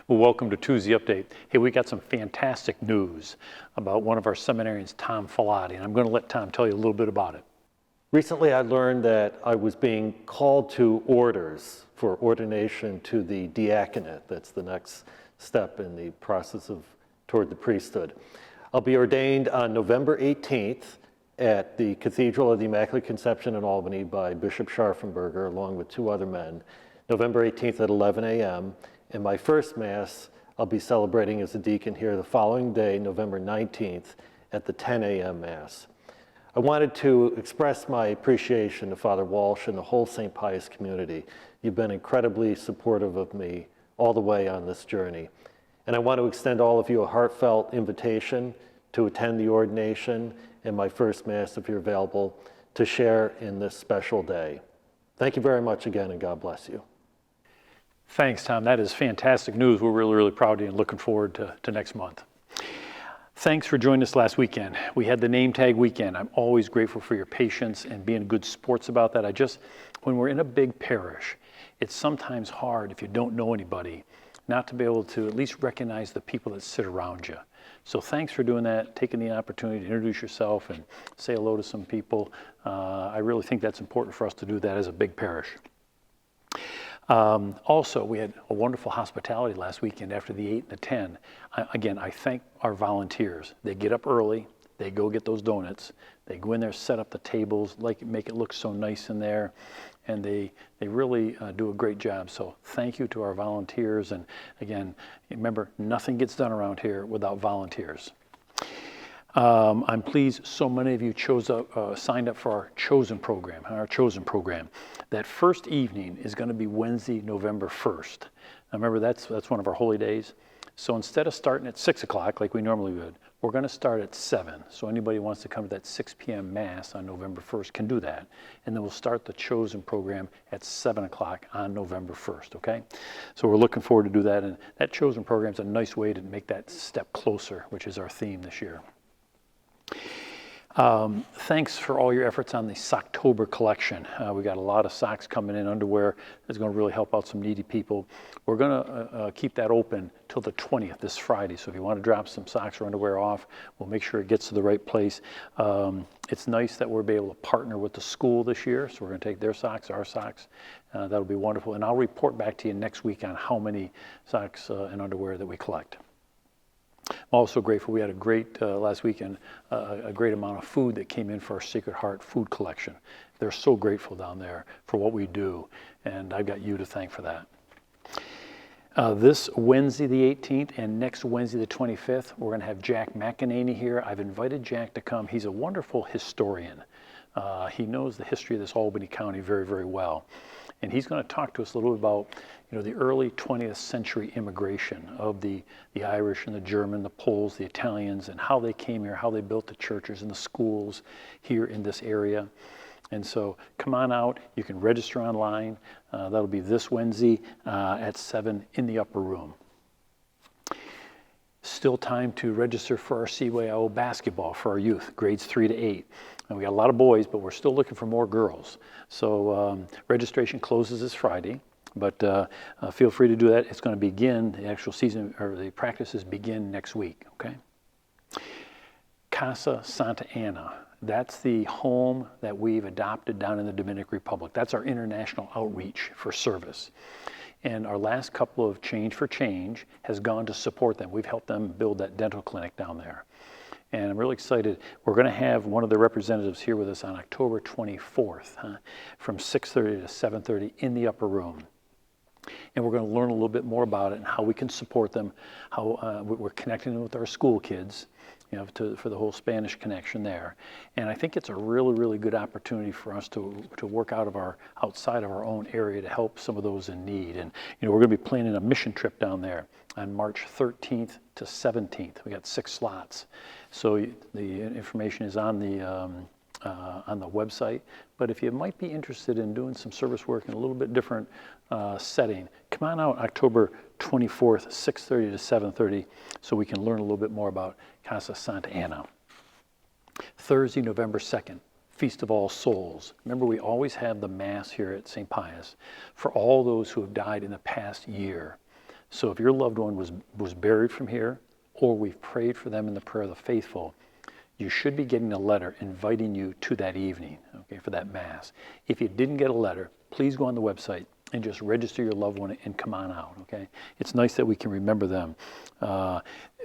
Well, welcome to Tuesday Update. Hey, we got some fantastic news about one of our seminarians, Tom Filati, and I'm going to let Tom tell you a little bit about it. Recently, I learned that I was being called to orders for ordination to the diaconate. That's the next step in the process toward the priesthood. I'll be ordained on November 18th at the Cathedral of the Immaculate Conception in Albany by Bishop Scharfenberger, along with two other men, November 18th at 11 a.m. And my first Mass, I'll be celebrating as a deacon here the following day, November 19th, at the 10 a.m. Mass. I wanted to express my appreciation to Father Walsh and the whole St. Pius community. You've been incredibly supportive of me all the way on this journey. And I want to extend all of you a heartfelt invitation to attend the ordination and my first Mass, if you're available, to share in this special day. Thank you very much again, and God bless you. Thanks, Tom. That is fantastic news. We're really, really proud of you and looking forward to next month. Thanks for joining us last weekend. We had the name tag weekend. I'm always grateful for your patience and being good sports about that. When we're in a big parish, it's sometimes hard if you don't know anybody not to be able to at least recognize the people that sit around you. So thanks for doing that, taking the opportunity to introduce yourself and say hello to some people. I really think that's important for us to do that as a big parish. Also, we had a wonderful hospitality last weekend after the 8 and the 10. Again, I thank our volunteers. They get up early, they go get those donuts, they go in there, set up the tables, make it look so nice in there, and they really do a great job. So thank you to our volunteers. And again, remember, nothing gets done around here without volunteers. I'm pleased so many of you signed up for our Chosen program. That first evening is going to be Wednesday, November 1st. Now remember, that's one of our holy days. So instead of starting at 6 o'clock like we normally would, we're going to start at 7. So anybody who wants to come to that 6 p.m. Mass on November 1st can do that. And then we'll start the Chosen program at 7 o'clock on November 1st, okay? So we're looking forward to do that. And that Chosen program is a nice way to make that step closer, which is our theme this year. Thanks for all your efforts on the Socktober collection. We got a lot of socks coming in, underwear that's going to really help out some needy people. We're going to keep that open till the 20th, this Friday. So if you want to drop some socks or underwear off, we'll make sure it gets to the right place. It's nice that we'll be able to partner with the school this year. So we're going to take their socks, our socks. That'll be wonderful. And I'll report back to you next week on how many socks and underwear that we collect. I'm also grateful we had a great, last weekend, a great amount of food that came in for our Sacred Heart food collection. They're so grateful down there for what we do, and I've got you to thank for that. This Wednesday the 18th and next Wednesday the 25th, we're going to have Jack McEneny here. I've invited Jack to come. He's a wonderful historian. He knows the history of this Albany County very, very well. And he's going to talk to us a little bit about, the early 20th century immigration of the Irish and the German, the Poles, the Italians, and how they came here, how they built the churches and the schools here in this area. And so come on out. You can register online. That'll be this Wednesday at 7 in the upper room. Still time to register for our CYO basketball for our youth, grades 3 to 8. And we got a lot of boys, but we're still looking for more girls. So registration closes this Friday, but feel free to do that. It's going to begin, the actual season, or the practices begin next week, okay? Casa Santa Ana, that's the home that we've adopted down in the Dominican Republic. That's our international outreach for service. And our last couple of Change for Change has gone to support them. We've helped them build that dental clinic down there. And I'm really excited. We're going to have one of the representatives here with us on October 24th, from 6:30 to 7:30 in the upper room. And we're going to learn a little bit more about it and how we can support them, how we're connecting them with our school kids, for the whole Spanish connection there. And I think it's a really, really good opportunity for us to work outside of our own area to help some of those in need. And we're going to be planning a mission trip down there on March 13th to 17th. We got 6 slots. So the information is on the website. But if you might be interested in doing some service work in a little bit different setting, come on out October 24th, 6:30 to 7:30, so we can learn a little bit more about Casa Santa Ana. Thursday, November 2nd, Feast of All Souls. Remember, we always have the Mass here at St. Pius for all those who have died in the past year. So if your loved one was buried from here, or we've prayed for them in the prayer of the faithful, you should be getting a letter inviting you to that evening, okay, for that Mass. If you didn't get a letter, please go on the website and just register your loved one and come on out, okay? It's nice that we can remember them.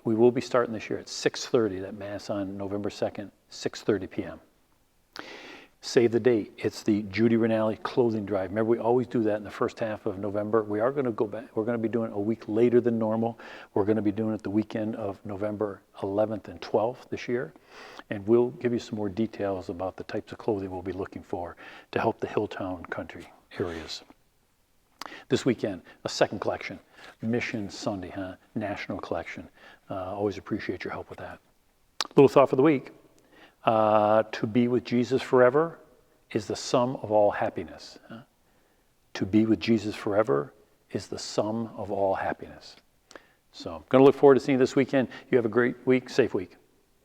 We will be starting this year at 6:30, that Mass on November 2nd, 6:30 p.m. Save the date. It's the Judy Rinaldi clothing drive. Remember, we always do that in the first half of November. We are going to go back. We're going to be doing it a week later than normal. We're going to be doing it the weekend of November 11th and 12th this year. And we'll give you some more details about the types of clothing we'll be looking for to help the Hilltown country areas. This weekend, a second collection, Mission Sunday, national collection. Always appreciate your help with that. Little thought for the week. To be with Jesus forever is the sum of all happiness. To be with Jesus forever is the sum of all happiness. So I'm going to look forward to seeing you this weekend. You have a great week, safe week.